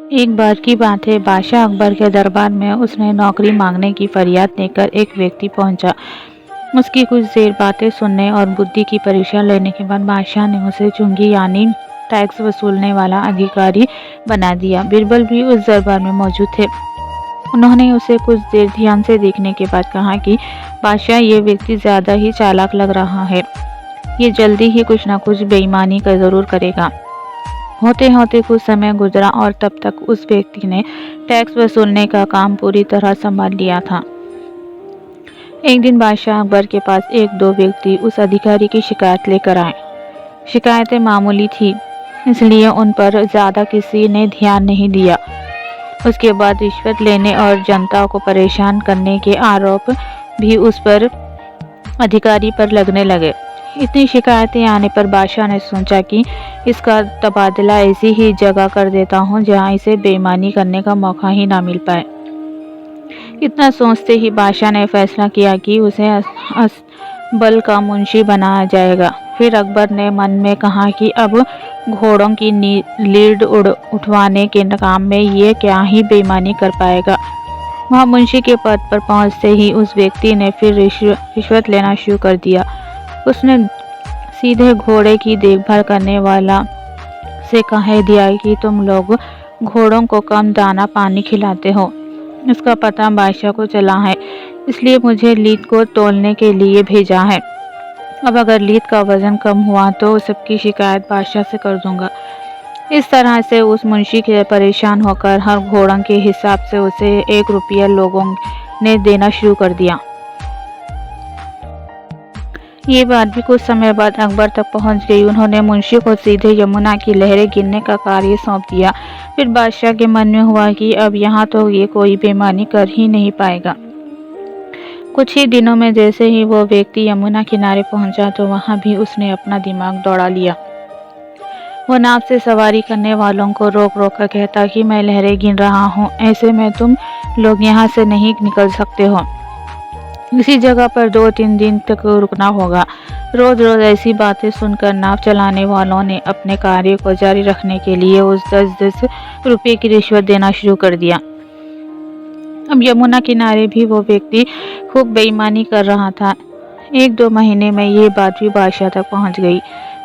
एक बार की बात है, बादशाह अकबर के दरबार में उसने नौकरी मांगने की फरियाद लेकर एक व्यक्ति पहुंचा। उसकी कुछ देर बातें सुनने और बुद्धि की परीक्षा लेने के बाद बादशाह ने उसे चुंगी यानी टैक्स वसूलने वाला अधिकारी बना दिया। बिरबल भी उस दरबार में मौजूद थे। उन्होंने उसे कुछ देर ध्यान से देखने के बाद कहा कि बादशाह, ये व्यक्ति ज़्यादा ही चालाक लग रहा है। ये जल्दी ही कुछ न कुछ बेईमानी का ज़रूर करेगा। होते होते कुछ समय गुजरा और तब तक उस व्यक्ति ने टैक्स वसूलने का काम पूरी तरह संभाल लिया था। एक दिन बादशाह अकबर के पास एक दो व्यक्ति उस अधिकारी की शिकायत लेकर आए। शिकायतें मामूली थी, इसलिए उन पर ज़्यादा किसी ने ध्यान नहीं दिया। उसके बाद रिश्वत लेने और जनता को परेशान करने के आरोप भी उस पर अधिकारी पर लगने लगे। इतनी शिकायतें आने पर बादशाह ने सोचा कि इसका तबादला ऐसी ही जगह कर देता हूँ जहाँ इसे बेईमानी करने का मौका ही ना मिल पाए। इतना सोचते ही बादशाह ने फैसला किया कि उसे असबल का मुंशी बनाया जाएगा। फिर अकबर ने मन में कहा कि अब घोड़ों की लीड उठवाने के काम में ये क्या ही बेईमानी कर पाएगा। वहाँ मुंशी के पद पर पहुँचते ही उस व्यक्ति ने फिर रिश्वत लेना शुरू कर दिया। उसने सीधे घोड़े की देखभाल करने वाला से कह दिया कि तुम लोग घोड़ों को कम दाना पानी खिलाते हो। इसका पता बादशाह को चला है, इसलिए मुझे लीद को तोलने के लिए भेजा है। अब अगर लीद का वजन कम हुआ तो सबकी शिकायत बादशाह से कर दूंगा। इस तरह से उस मुंशी के परेशान होकर हर घोड़ों के हिसाब से उसे 1 रुपया लोगों ने देना शुरू कर दिया। ये बात भी कुछ समय बाद अकबर तक पहुंच गई। उन्होंने मुंशी को सीधे यमुना की लहरें गिनने का कार्य सौंप दिया। फिर बादशाह के मन में हुआ कि अब यहाँ तो ये कोई बेईमानी कर ही नहीं पाएगा। कुछ ही दिनों में जैसे ही वो व्यक्ति यमुना किनारे पहुंचा तो वहाँ भी उसने अपना दिमाग दौड़ा लिया। वो नाव से सवारी करने वालों को रोक रोक कर कहता कि मैं लहरें गिन रहा हूँ, ऐसे में तुम लोग यहाँ से नहीं निकल सकते हो। इसी जगह पर 2-3 दिन तक रुकना होगा। रोज रोज ऐसी बातें सुनकर नाव चलाने वालों ने अपने कार्य को जारी रखने के लिए उस 10-10 रुपये की रिश्वत देना शुरू कर दिया। अब यमुना किनारे भी वो व्यक्ति खूब बेईमानी कर रहा था। 1-2 महीने में ये बात भी बादशाह तक पहुंच गई।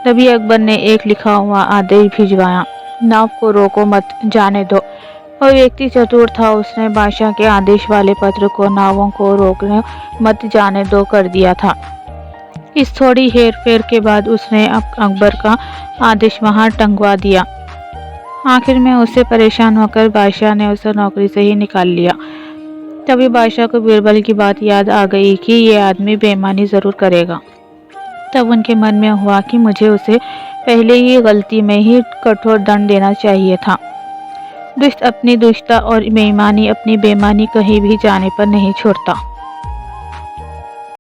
तभी अकबर ने एक लिखा हुआ आदेश भिजवाया, नाव को रोको मत, जाने दो। और व्यक्ति चतुर था, उसने बादशाह के आदेश वाले पत्र को नावों को रोकने मत, जाने दो कर दिया था। इस थोड़ी हेर फेर के बाद उसने अकबर का आदेश वहां टंगवा दिया। आखिर में उससे परेशान होकर बादशाह ने उसे नौकरी से ही निकाल लिया। तभी बादशाह को बिरबल की बात याद आ गई कि ये आदमी बेईमानी जरूर करेगा। तब उनके मन में हुआ कि मुझे उसे पहले ही गलती में ही कठोर दंड देना चाहिए था। दुष्ट अपनी दुष्टता और बेईमानी अपनी बेईमानी कहीं भी जाने पर नहीं छोड़ता।